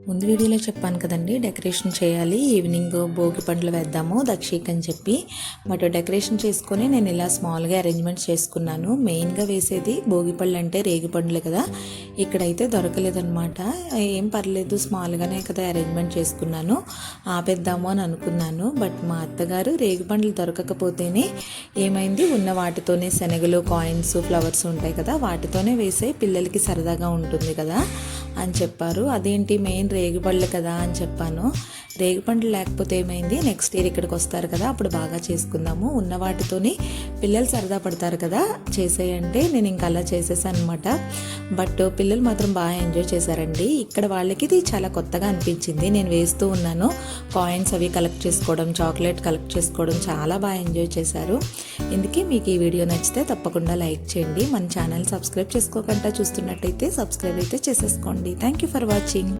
ముందు వీడియోలో చెప్పాను కదండి, డెకరేషన్ చేయాలి, ఈవినింగ్ భోగి పండ్లు వేద్దాము దక్షిక్ అని చెప్పి. బట్ డెకరేషన్ చేసుకొని నేను ఇలా స్మాల్గా అరేంజ్మెంట్స్ చేసుకున్నాను. మెయిన్గా వేసేది భోగి పళ్ళు అంటే రేగి పండ్లు కదా, ఇక్కడైతే దొరకలేదన్నమాట. ఏం పర్లేదు, స్మాల్గానే కదా అరేంజ్మెంట్ చేసుకున్నాను, ఆపేద్దాము అని అనుకున్నాను. బట్ మా అత్తగారు రేగి పండ్లు దొరకకపోతేనే ఏమైంది, ఉన్న వాటితోనే శనగలు, కాయిన్స్, ఫ్లవర్స్ ఉంటాయి కదా, వాటితోనే వేసే పిల్లలకి సరదాగా ఉంటుంది కదా అని చెప్పారు. అదేంటి, మెయిన్ రేగిపళ్ళు కదా అని చెప్పాను. రేగిపండ్లు లేకపోతే ఏమైంది, నెక్స్ట్ ఇయర్ ఇక్కడికి వస్తారు కదా, అప్పుడు బాగా చేసుకుందాము, ఉన్న వాటితోని పిల్లలు సరదా పడతారు కదా చేసేయంటే నేను ఇంకా అలా చేసేసాను అనమాట. బట్ పిల్లలు మాత్రం బాగా ఎంజాయ్ చేశారండి. ఇక్కడ వాళ్ళకి ఇది చాలా కొత్తగా అనిపించింది. నేను వేస్తూ ఉన్నాను, కాయిన్స్ అవి కలెక్ట్ చేసుకోవడం, చాక్లెట్ కలెక్ట్ చేసుకోవడం, చాలా బాగా ఎంజాయ్ చేశారు. ఇందుకే మీకు ఈ వీడియో నచ్చితే తప్పకుండా లైక్ చేయండి. మన ఛానల్ సబ్స్క్రైబ్ చేసుకోకుండా చూస్తున్నట్టయితే సబ్స్క్రైబ్ అయితే చేసేసుకోండి. Thank you for watching.